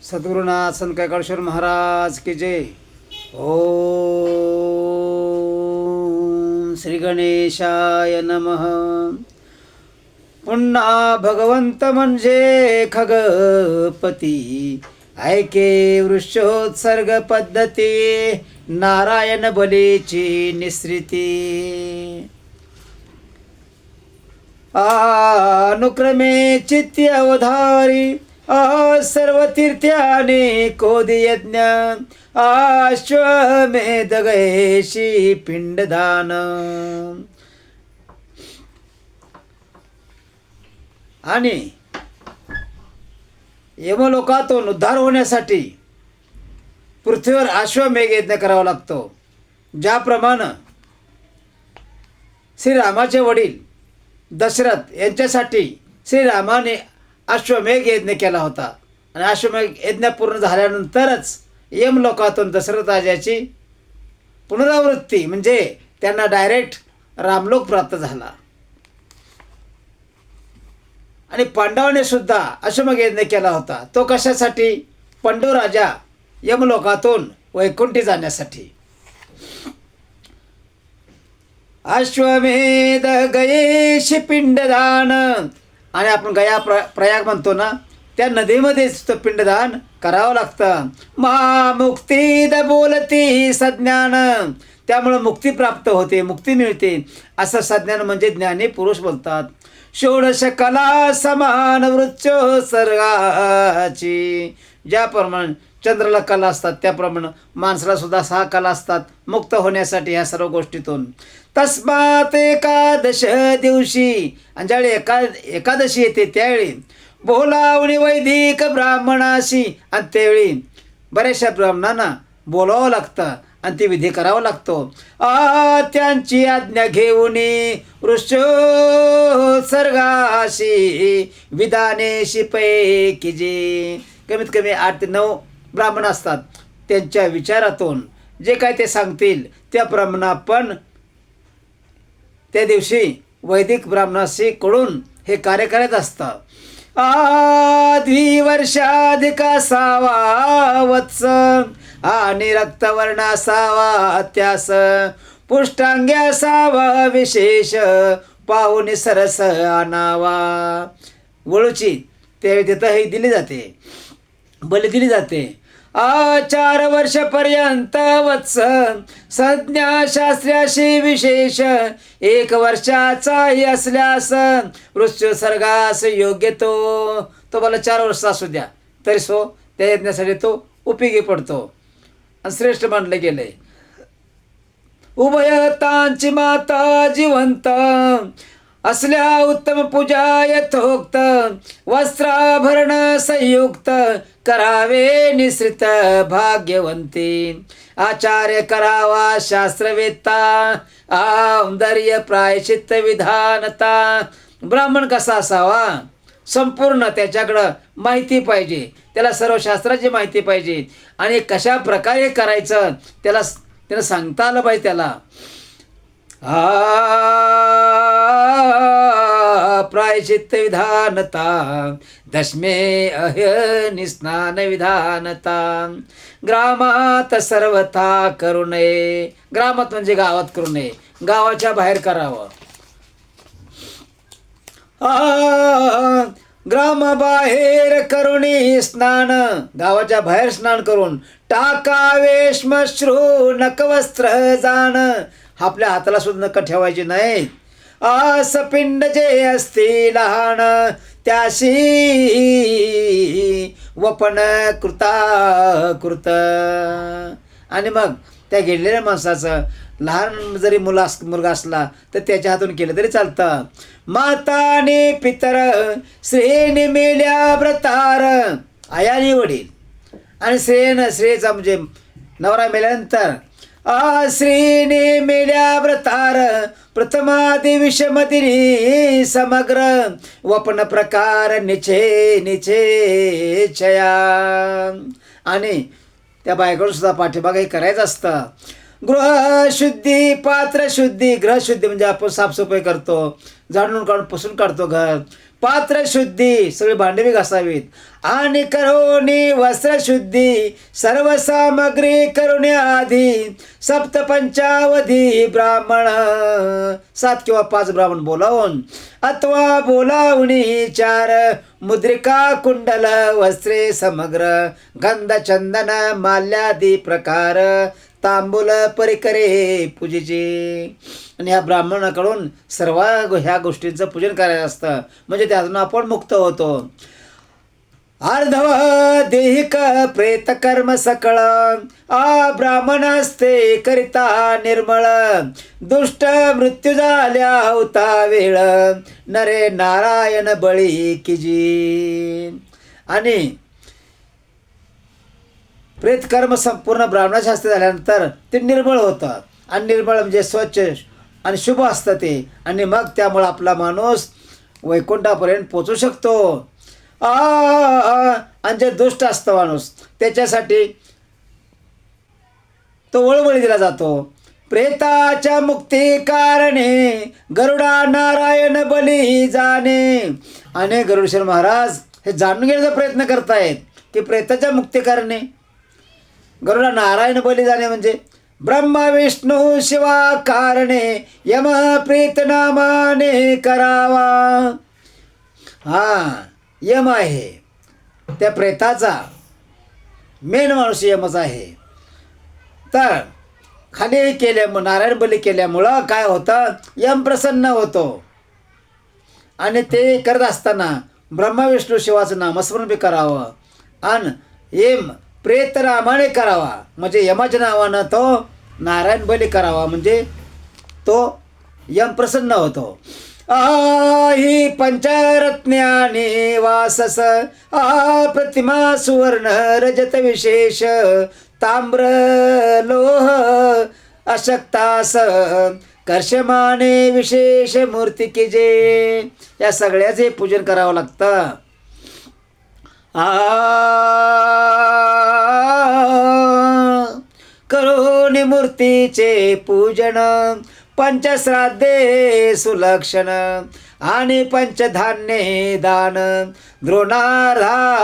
सद्गुरुनाथ संत कैकाळेश्वर महाराज की जय. ओम श्री गणेशाय नमः. पुन्हा भगवंत म्हणजे खगपती, ऐके वृक्षोत्सर्ग पद्धती, नारायण बलीची निसृती. अनुक्रमे चित्ती अवधारी, सर्व तीर्थ्याने कोदी यज्ञ, अश्वमेध गयेशी पिंडदान. आणि यमलोकातून उद्धार होण्यासाठी पृथ्वीवर अश्वमेध यज्ञ करावा लागतो. ज्याप्रमाणे श्रीरामाचे वडील दशरथ यांच्यासाठी श्रीरामाने अश्वमेध यज्ञ केला होता आणि अश्वमेध यज्ञ पूर्ण झाल्यानंतरच यमलोकातून दशरथ राजाची पुनरावृत्ती म्हणजे त्यांना डायरेक्ट रामलोक प्राप्त झाला. आणि पांडवाने सुद्धा अश्वमेध यज्ञ केला होता. तो कशासाठी? पंडू राजा यमलोकातून वैकुंठी जाण्यासाठी. अश्वमेध गयेशी पिंडदान. आणि आपण गया प्रयाग म्हणतो ना, त्या नदीमध्येच तो पिंडदान करावं लागतं. महामुक्ती बोलती सज्ञान. त्यामुळं मुक्ती प्राप्त होते, मुक्ती मिळते असं सज्ञान म्हणजे ज्ञानी पुरुष बोलतात. षोडश कला समान वृक्षोत्सर्गाची. ज्याप्रमाणे चंद्राला कला असतात त्याप्रमाणे माणसाला सुद्धा 6 कला असतात मुक्त होण्यासाठी ह्या सर्व गोष्टीतून. तस्मात एकादश दिवशी, आणि ज्यावेळी एकादशी येते त्यावेळी बोलावणी वैदिक ब्राह्मणाशी. आणि त्यावेळी बऱ्याचशा ब्राह्मणांना बोलावं लागतं आणि ती विधी करावा लागतो. त्यांची आज्ञा घेऊन वृक्षोत्सर्गाशी विधानेशी पैकी जे. कमीत कमी 8 ते 9 ब्राह्मण असतात. त्यांच्या विचारातून जे काय ते सांगतील त्याप्रमाणे आपण त्या दिवशी वैदिक ब्राह्मणाशी कडून हे कार्य करत असतं. द्विवर्षाधिक 6वा वत्स, आणि रक्तवर्ण असावा त्यास, पुष्टांगी असावा विशेष, पाहुणे सरस आणावा. वळूची त्यावेळी तिथं हे दिली जाते, बली दिली जाते. 4 वर्षपर्यंत वत्स, संज्ञा शास्त्राशी विशेष, 1 वर्षाचाही असल्यास वृक्षोत्सर्गास योग्य तो मला 4 वर्ष असू द्या तरी सो त्या यज्ञासाठी तो उपयोगी पडतो आणि श्रेष्ठ मानले गेले. उभयतांची माता जिवंत असल्या उत्तम पूजा यथोक्त, वस्त्राभरण संयुक्त करावे निश्रित भाग्यवंती. आचार्य करावा शास्त्रवेत्ता, औंदर्य प्रायश्चित्त विधानता. ब्राह्मण कसा असावा? संपूर्ण त्याच्याकडं माहिती पाहिजे, त्याला सर्व शास्त्राची माहिती पाहिजे आणि कशा प्रकारे करायचं त्याला सांगता आलं पाहिजे त्याला. प्रायश्चित्त विधानता, दशमे अह्यनी स्नान विधानता. ग्रामात सर्वथा करू नये. ग्रामात म्हणजे गावात करू नये, गावाच्या बाहेर करावं. ग्रामाबाहेर करुणी स्नान, गावाच्या बाहेर स्नान करून टाकावे श्मश्रू नकवस्त्र जाण. आपल्या हाताला सुद्धा नख ठेवायचे नाहीत. पिंड जे असते लहान, त्याशी वपन कृत. आणि मग त्या गेलेल्या माणसाचं लहान जरी मुलगा असला तर त्याच्या हातून केलं तरी चालतं. माताने पितर श्रेणी मेल्या व्रतार. आयाने वडील आणि श्रेयचा म्हणजे नवरा मेल्यानंतर श्रीने मेल्या व्रतार, प्रथमादि विषमती समग्र, वपन प्रकार निचे छया. आणि त्या बायकोला सुद्धा पाठीमागे करायचं असतं. गृहशुद्धी, पात्रशुद्धी. गृहशुद्धी म्हणजे आपण साफसफाई करतो, झाडून काढून पुसून काढतो घर. पात्र शुद्धी, सगळी भांडवी घासावीत, आणि करोनी वस्त्रशुद्धी, सर्व सामग्री करुणे आधी, सप्तपंचावधी ब्राह्मण, 7 किंवा 5 ब्राह्मण बोलावून, अथवा बोलावणी 4 मुद्रिका कुंडल वस्त्रे समग्र, गंध चंदन माल्यादी प्रकार, तांबूल परिकरे पूजेचे. आणि ह्या ब्राह्मणाकडून सर्व ह्या गोष्टींचं पूजन करायचं असतं, म्हणजे त्यातून आपण मुक्त होतो. अर्धव देहिक प्रेत कर्म सकळ, ब्राह्मणास्ते करिता निर्मळ, दुष्ट मृत्यू झाल्या होता वेळ, नरे नारायण बळी किजी. आणि प्रेतकर्म संपूर्ण ब्राह्मणाच्या हस्ते झाल्यानंतर ते निर्मळ होतं, आणि निर्मळ म्हणजे स्वच्छ आणि शुभ असतं ते, आणि मग त्यामुळं आपला माणूस वैकुंठापर्यंत पोचू शकतो. आणि जे दुष्ट असतं माणूस त्याच्यासाठी तो वळवळी दिला जातो. प्रेताच्या मुक्ती कारणे गरुडा नारायण बली जाणे. आणि गरुडेश्वर महाराज हे जाणून घेण्याचा प्रयत्न करतायत की प्रेताच्या मुक्ती कारणे गरुडा नारायण बली जाणे म्हणजे ब्रह्मा विष्णू शिवा कारणे यम प्रीत नामाने करावा. यम आहे त्या प्रेताचा मेन माणूस यमच आहे. तर खाली केल्यामुळं नारायण बली केल्यामुळं काय होतं, यम प्रसन्न होतो. आणि ते करत असताना ब्रह्मा विष्णू शिवाचं नामस्मरण बी करावं, आणि यम प्रेत नामाने करावा, म्हणजे यमाच्या नावानं तो नारायण बली करावा, म्हणजे तो यम प्रसन्न होतो. ही पंचरत्न्याने वासस, प्रतिमा सुवर्ण रजत विशेष, ताम्र लोह अशक्तास, कर्षमाने विशेष मूर्ती की जे. या सगळ्याचे पूजन करावं लागतं. करोनी मूर्तीचे पूजन, पंचश्राद्धे सुलक्षण, आणि पंचधान्ये दान, द्रोणार्धात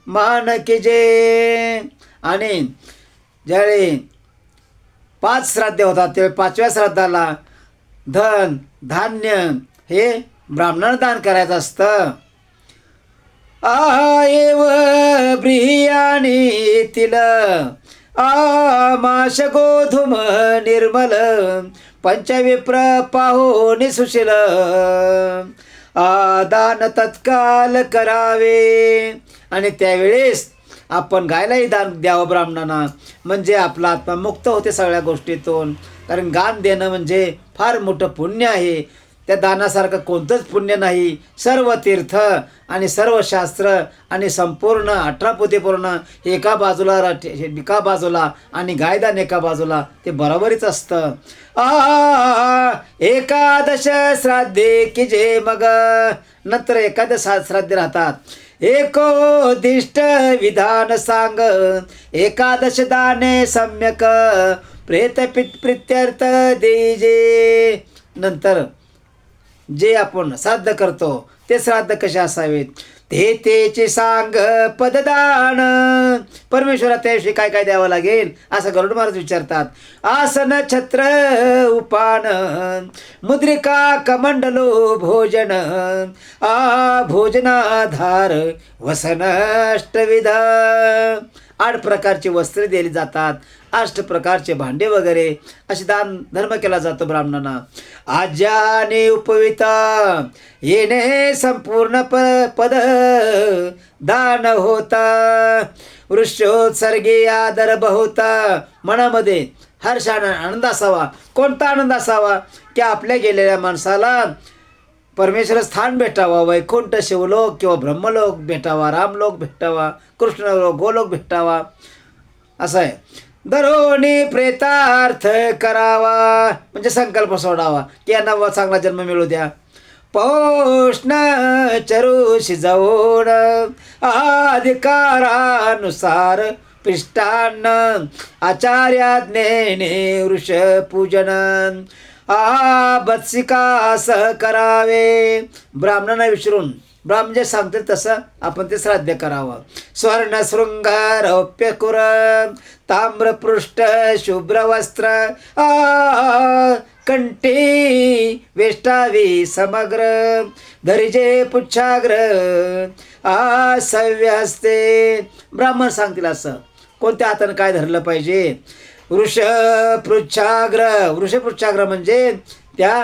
मान जे. आणि ज्यावेळी 5 श्राद्धे होतात त्यावेळी 5व्या श्राद्धाला धन धान्य हे ब्राह्मणानं दान करायचं असतं. एव ब्रियाणी तिल, माश गोधूम निर्मल, पंचविप्र पाहुणी सुशील, दान तत्काल करावे. आणि त्यावेळेस आपण गायलाही दान द्यावं ब्राह्मणांना, म्हणजे आपला आत्मा मुक्त होते सगळ्या गोष्टीतून. कारण गान देणं म्हणजे फार मोठं पुण्य आहे. त्या दानासारखं कोणतंच पुण्य नाही. सर्व तीर्थ आणि सर्व शास्त्र आणि संपूर्ण 18 पोथीपूर्ण एका बाजूला आणि गायदान एका बाजूला, ते बरोबरीच असतं. एकादश श्राद्धे की जे, मग नंतर एकादश श्राद्धे राहतात. एकोदिष्ट विधान सांग, एकादश दाने सम्यक, प्रेत प्रित्यर्थ देजे. नंतर जे आपण श्राद्ध करतो ते श्राद्ध कसे असावेत ते तेचे सांग पददान. परमेश्वरा त्याविषयी काय काय द्यावं लागेल असं गरुड महाराज विचारतात. आसन छत्र उपान, मुद्रिका कमंडलो भोजन, भोजनाधार वसन अष्टविध. 8 प्रकारची वस्त्रे दिली जातात, 8 प्रकारचे भांडे वगैरे असे दान धर्म केला जातो ब्राह्मणांना. आज्याने उपविता येणे संपूर्ण पद दान होता, वृक्षोत्सर्गी आदर बहुता. मनामध्ये हर्ष आनंद असावा. कोणता आनंद असावा की आपल्या गेलेल्या माणसाला परमेश्वर स्थान भेटावा, वैकुंठ शिवलोक किंवा ब्रह्मलोक भेटावा, रामलोक भेटावा, कृष्णलोक गोलोक भेटावा, असं आहे. दरोनी प्रेतार्थ करावा म्हणजे संकल्प सोडावा की यांना चांगला जन्म मिळू द्या. पोषण चरू शिजवून अधिकारानुसार पिष्टान्न, आचार्याज्ञेने वृष पूजन, बत्सिकास करावे. ब्राह्मणांना विचारून ब्राह्मण जे सांगतील तसं आपण ते श्राद्ध करावं. स्वर्ण शृंग रौप्य कुर ताम्रपृष्ठ शुभ्र वस्त्र कंठी वेष्टावी समग्र धरिजे पुच्छाग्र सव्य हस्ते. ब्राह्मण सांगतील असं. कोणत्या हातानं काय धरलं पाहिजे. वृषपृच्छाग्र. वृषपृच्छाग्र म्हणजे त्या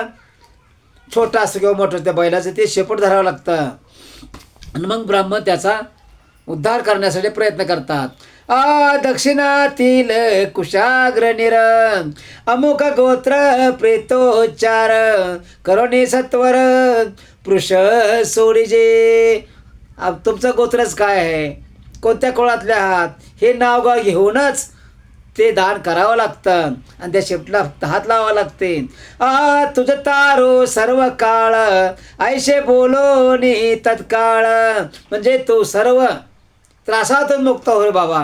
छोटा असं किंवा मोठं त्या बैलाचं ते शेपूट धरावं लागतं आणि मग ब्राह्मण त्याचा उद्धार करण्यासाठी प्रयत्न करतात. दक्षिणातील कुशाग्र निर अमुक गोत्र प्रेतोच्चार करोनी सत्वर पुरुष सोडीजे. तुमचं गोत्रच काय आहे, कोणत्या कुळातले आहात हे नावगाव घेऊनच ते दान करावं लागतं आणि त्या शेपटीला हात लावावं लागते. तुझं तारो सर्व काळ ऐशे बोलोनी तत्काळ. म्हणजे तू सर्व त्रासातून मुक्त होय बाबा.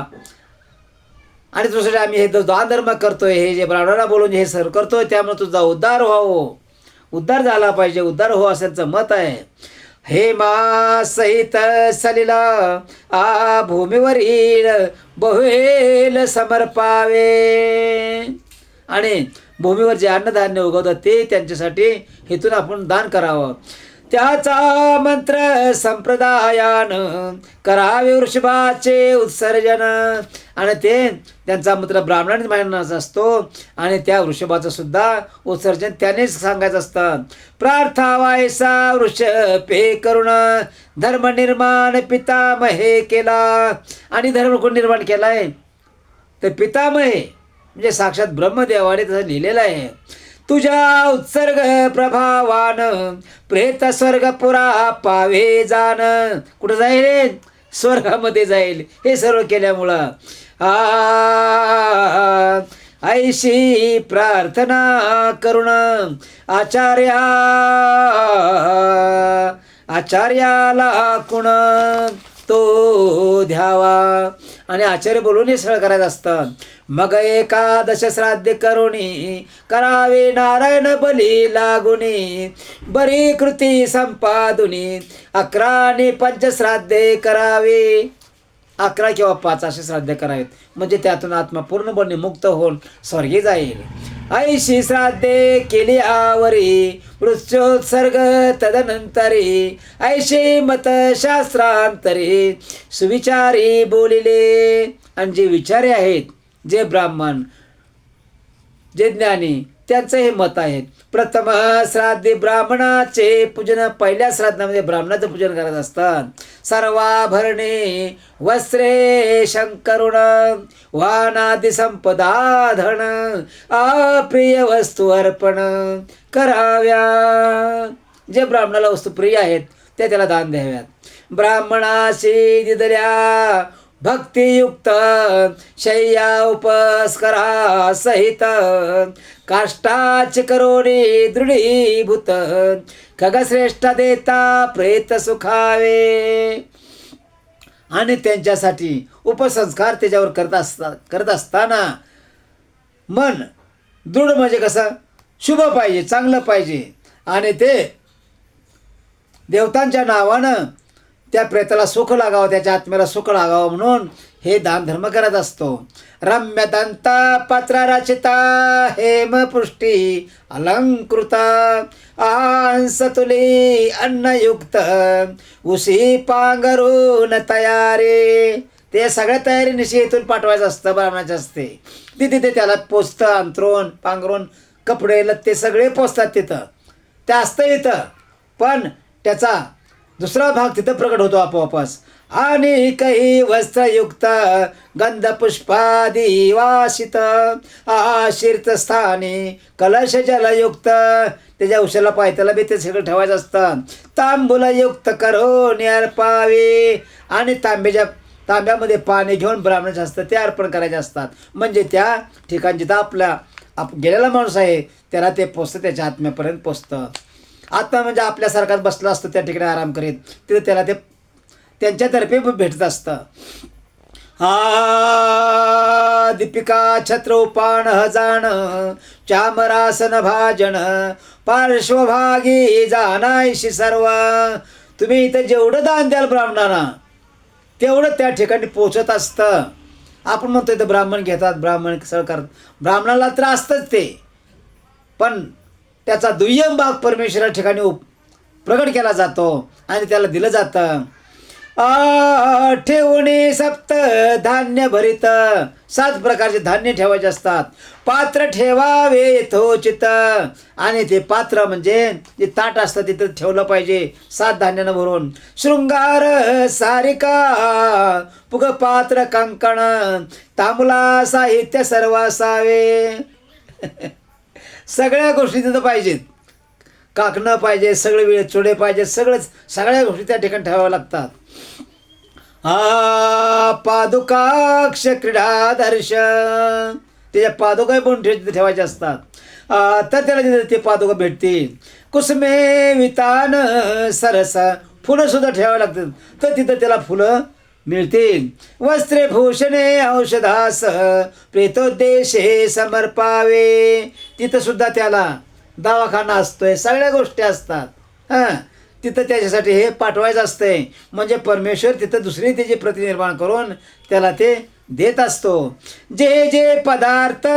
आणि तुझ्यासाठी आम्ही हे दान धर्म करतोय, हे जे ब्राह्मणाला बोलून हे सर्व करतोय, त्यामुळे तुझा उद्धार व्हावं, उद्धार झाला पाहिजे, उद्धार हो असं मत आहे. हे मा सहित सलिला भूमीवरील बहुल समर्पावे. आणि भूमीवर जे अन्नधान्य उगवतात ते त्यांच्यासाठी हेतून आपण दान करावं. त्याचा मंत्र संप्रदायान करावे वृषभाचे उत्सर्जन. आणि ते त्यांचा मंत्र ब्राह्मणाने मांडण्याचा असतो आणि त्या वृषभाचं सुद्धा उत्सर्जन त्यानेच सांगायचं असतं. प्रार्थावायसा वृषभे करुण धर्म निर्माण पितामहे केला. आणि धर्म कोण निर्माण केलाय तर पितामहे म्हणजे साक्षात ब्रह्मदेवाने तसं लिहिलेलं आहे. तुझ्या उत्सर्ग प्रभावान प्रेत स्वर्ग पुरा पावे जाण. कुठं जाईल, स्वर्गामध्ये जाईल हे सर्व केल्यामुळं. ऐशी प्रार्थना करुण आचार्याला कुण तो द्यावा. आणि आचार्य बोलून हे सगळं करायचं असतं. मग एकादश श्राद्ध करुणी करावे नारायण बली लागुनी बरी कृती संपादुनी 11 आणि पंचश्राद्धे करावे. 11 किंवा 5 असे श्राद्ध करावेत म्हणजे त्यातून आत्मा पूर्णपणे मुक्त होऊन स्वर्गी जाईल. ऐशी श्राद्धे केली आवरी वृक्षोत्सर्ग तदनंतरी ऐशी मत शास्त्रांतरी सुविचारी बोलिले. आणि जे विचारी आहेत, जे ब्राह्मण, जे ज्ञानी, त्यांचं हे मत आहे. प्रथम श्राद्धी ब्राह्मणाचे पूजन. पहिल्या श्राद्धामध्ये ब्राह्मणाचं पूजन करत असतात. सर्वाभरणे वस्त्रे शंकरुण वाहनादि संपदा धन अप्रिय वस्तू अर्पण कराव्या. जे ब्राह्मणाला वस्तू प्रिय आहेत त्या त्याला दान द्याव्यात. ब्राह्मणाशी दिदल्या भक्तियुक्त शय्या उपस्करा सहित काष्टाच करोडी दृढीभूत खगश्रेष्ठ देता प्रेत सुखावे. आणि त्यांच्यासाठी उपसंस्कार त्याच्यावर करत असताना मन दृढ म्हणजे कसं शुभ पाहिजे, चांगलं पाहिजे. आणि ते देवतांच्या नावानं त्या प्रेताला सुख लागावं, त्याच्या आत्म्याला सुख लागावं म्हणून हे दान धर्म करत असतो. रम्य दंता पत्र रचिता हेमपृष्टी अलंकृता आंसतुली अन्नयुक्त उशी पांघरून तयारी. ते सगळ्या तयारी निश्चितून पाठवायचं असतं, ब्राह्मणाचं असते. तिथे त्याला पोचतं, अंथरून पांघरून कपडे लत्ते सगळे पोचतात तिथं, ते असतं इथं. पण त्याचा दुसरा भाग तिथं प्रकट होतो आपोआपच. आणि काही वस्त्रयुक्त गंध पुष्पादी वासित शीर्षस्थानी कलश जलयुक्त. त्याच्या उशाला पायथ्याला बी ते सगळं ठेवायचं असतं. तांबूलयुक्त करून अर्पावे. आणि तांब्यामध्ये पाणी घेऊन ब्राह्मणाचे असतं ते अर्पण करायचे असतात. म्हणजे त्या ठिकाणी जिथं गेलेला माणूस आहे त्याला ते पोचतं, त्याच्या आत्म्यापर्यंत पोचतं. आत्मा म्हणजे आपल्यासारखाच बसला असतं त्या ठिकाणी आराम करीत, तिथं त्याला ते त्यांच्यातर्फे भेटत असतं. दीपिका छत्रोपान जाण चामरासन भाजन पार्श्वभागी जाणायशी सर्व. तुम्ही इथं जेवढं दान द्याल ब्राह्मणांना तेवढं त्या ठिकाणी पोचत असतं. आपण म्हणतो इथं ब्राह्मण घेतात, ब्राह्मण सगळं करतात, ब्राह्मणाला तर असतंच ते, पण त्याचा दुय्यम भाग परमेश्वरा ठिकाणी प्रगट केला जातो आणि त्याला दिलं जातं. ठेवणे सप्त धान्य भरित, 7 प्रकारचे धान्य ठेवायचे असतात. पात्र ठेवावे यथोचित, आणि ते पात्र म्हणजे जे ताट असतं तिथं ठेवलं पाहिजे 7 धान्यानं भरून. शृंगार सारिका पुग पात्र कंकण तांबुला साहित्य सर्व असावे. सगळ्या गोष्टी तिथं पाहिजेत. काकणं पाहिजे, सगळे वेळ चोडे पाहिजे, सगळ्या गोष्टी त्या ठिकाणी ठेवाव्या लागतात. पादुकाक्ष क्रीडादर्श, त्याच्या पादुका पण ठेवायचे असतात. तर त्याला तिथे ते पादुका भेटतील. कुसुमे वितान सरस, फुलं सुद्धा ठेवावी लागतात, तर तिथं त्याला फुलं मिळतील. वस्त्रे भूषणे औषधास प्रेतोद्देशे समर्पावे, तिथं सुद्धा त्याला दवाखाना असतोय, सगळ्या गोष्टी असतात. तिथं त्याच्यासाठी हे पाठवायचं असतंय, म्हणजे परमेश्वर तिथं दुसरी त्याची प्रतिनिर्माण करून त्याला ते देत असतो. जे जे पदार्थ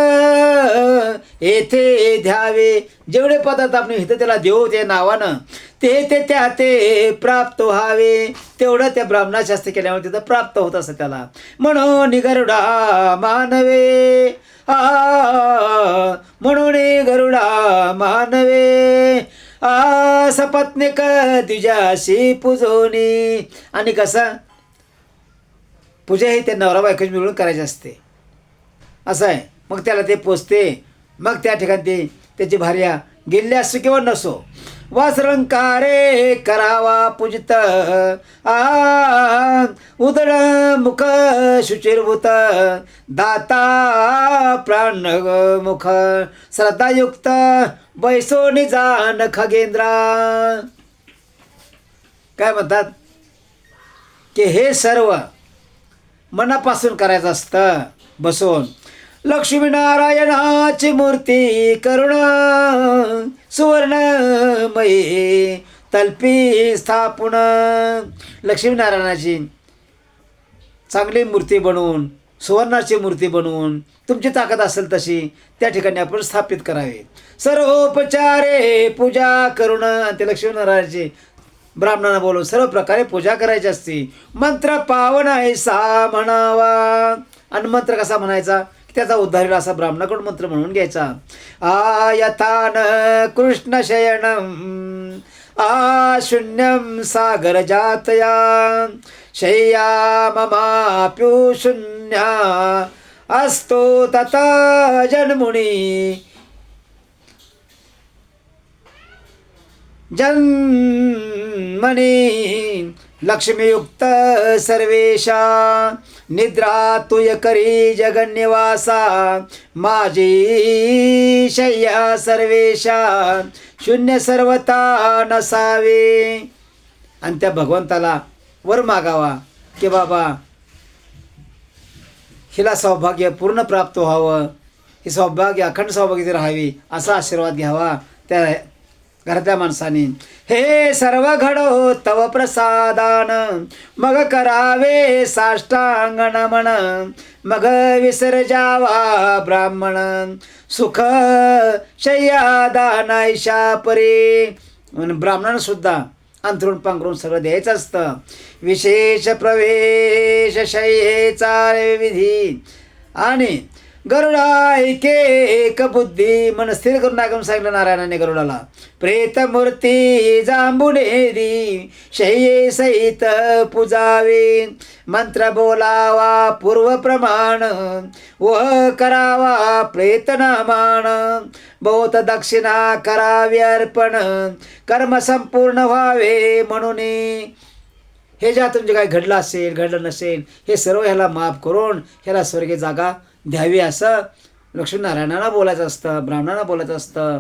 येथे द्यावे, जेवढे पदार्थ आपण इथं त्याला देऊ ते नावानं, ते त्या ते प्राप्त व्हावे, तेवढं त्या ब्राह्मणाशास्त्र केल्यामुळे तिथं प्राप्त होत असतं त्याला. म्हणून गरुडा मानवे, म्हणून गरुडा मानवे सपत्निक द्विजाशी पूजोनी. आणि कसं पूजा ही त्या नवरा बायकोची मिळून करायची असते, असं आहे. मग त्याला ते पोचते, मग त्या ठिकाणी त्याची भार्या गेलेली असो किंवा नसो, वासरंकारे करावा पूजित उदळ मुख शुचिर्भूत दाता प्राण मुख श्रद्धायुक्त बैसो निजान खगेंद्रा. काय म्हणतात की हे सर्व मनापासून करायचं असतं बसून. लक्ष्मीनारायणाची मूर्ती करुण सुवर्णमयी तल्पी स्थापन. लक्ष्मीनारायणाची चांगली मूर्ती बनवून, सुवर्णाची मूर्ती बनवून, तुमची ताकद असेल तशी त्या ठिकाणी आपण स्थापित करावे. सर्वोपचारे पूजा करून, ते लक्ष्मीनारायणाची ब्राह्मणांना बोलवून सर्व प्रकारे पूजा करायची असते. मंत्र पावन ऐसा म्हणावा, आणि मंत्र कसा म्हणायचा, त्याचा उद्धार होईल असा ब्राह्मणाकडून मंत्र म्हणून घ्यायचा. आयतान कृष्ण शयनम शून्यम सागर जातया शय्या ममाप्यु शून्या असतो तथा जन्मुनी जन्मनी लक्ष्मीयुक्त सर्वेशा निद्रा तुय करी जगन्यवासा माझी शय्या सर्वेशा शून्य सर्वता नसावे. आणि त्या भगवंताला वर मागावा की बाबा हिला सौभाग्य पूर्ण प्राप्त व्हावं, ही सौभाग्य अखंड सौभाग्य राहावी असा आशीर्वाद घ्यावा त्या घरातल्या माणसाने. हे सर्व घडो तव प्रसादान मग करावे साष्टांग नमन मग विसर्जावा ब्राह्मण सुख शय्या दानायशा परी. ब्राह्मणांना सुद्धा अंथरूण पांघरून सगळं द्यायचं असतं. विशेष प्रवेश शय्येचा विधी आणि गरुडा एक बुद्धी मन स्थिर करून ऐकून सांगितलं नारायणाने गरुडाला. प्रेतमूर्ती जांबुनेरी शय्ये सहित पूजावे मंत्र बोलावा पूर्व प्रमाण व करावा प्रेतनामान बहुत दक्षिणा करावी अर्पण कर्म संपूर्ण व्हावे म्हणून. हे ज्या तुमचे काय घडलं असेल घडलं नसेल हे सर्व ह्याला माफ करून ह्याला स्वर्गीय जागा द्यावी असं लक्ष्मीनारायणाला बोलायचं असतं, ब्राह्मणांना बोलायचं असतं.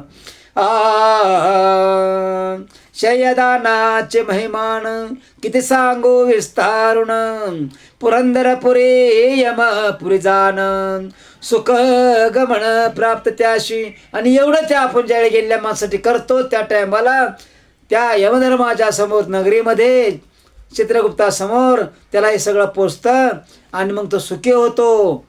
शय्यादानाचे महिमान किती सांगू विस्तारुण, पुरंदरपुरी यमपुरी जाण, सुख गमन प्राप्त त्याशी. आणि एवढं त्या आपण ज्यावेळी गेलेल्या माणसासाठी करतो त्या टायमाला त्या यमधर्माच्या समोर नगरीमध्ये चित्रगुप्तासमोर त्याला हे सगळं पोचतं आणि मग तो सुखी होतो.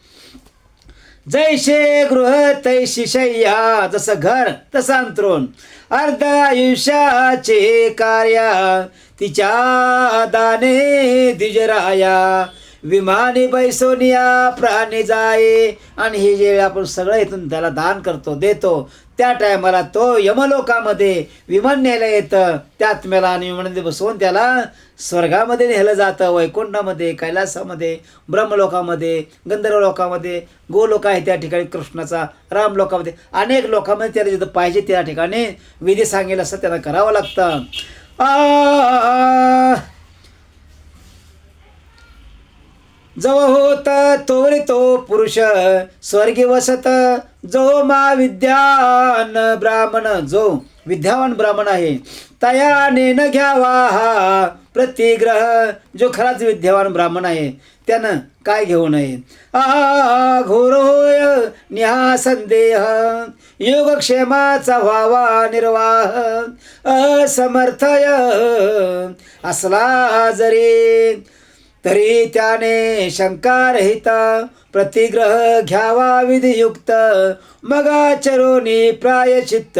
जैसे गृह तैशी शय्या, जसं घर तसं अंथरूण, अर्ध आयुष्याचे कार्या तिच्या दाने द्विजराया, विमानी बैसोनिया प्राणी जाये. आणि हे जे आपण सगळं इथून त्याला दान करतो देतो त्या टायमाला तो यमलोकामध्ये विमान न्यायला येतं. त्या आत्म्याला आणि विमानामध्ये बसवून त्याला स्वर्गामध्ये नेलं जातं, वैकुंठामध्ये, कैलासामध्ये, ब्रह्मलोकामध्ये, गंधर्व लोकामध्ये, गोलोक आहे त्या ठिकाणी कृष्णाचा, रामलोकामध्ये, अनेक लोकांमध्ये त्याला जिथं पाहिजे त्या ठिकाणी विधी सांगेल असं त्याला करावं लागतं. जव होत तोरी तो पुरुष स्वर्गी वसत, जो मा विद्यान ब्राह्मण, जो विद्यावान ब्राह्मण आहे, तयाने न घ्यावा हा प्रतिग्रह. जो खराच विद्यावान ब्राह्मण आहे त्यानं काय घेऊ नये. घोर होय निहा संदेह, योगक्षेमाचा व्हावा निर्वाह, असमर्थय असला जरी, तरी त्याने शंकारहित प्रतिग्रह घ्यावा विधियुक्त. मग चरोनी प्रायचित्त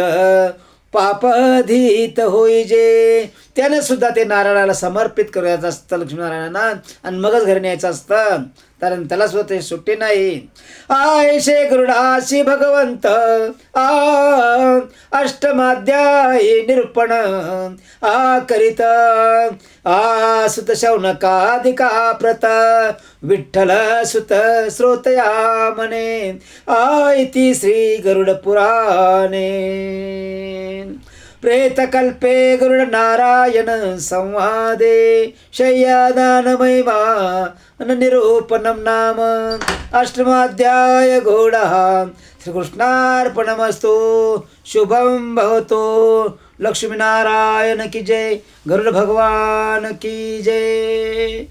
पापधीत होईजे. त्याने सुद्धा ते नारायणाला समर्पित करायचं असतं, लक्ष्मीनारायणांना, आणि मगच घरी न्यायचं असतं, कारण त्याला सुद्धा ते सुट्टी नाही. आयशे गरुडाशी भगवंत अष्टमाध्यायी निरूपण करीत, सुत शौनकादिका प्रत विठ्ठल सुत श्रोतया मने, इति श्री गरुड पुराणे. प्रेतकल्पे गरुड नारायण संवादे, शय्यादान महिमा निरूपणम नाम, अष्टमाध्याय घोडः. श्रीकृष्णार्पणमस्तु. शुभम भवतो. लक्ष्मीनारायण की जय, गरुड भगवान की जय.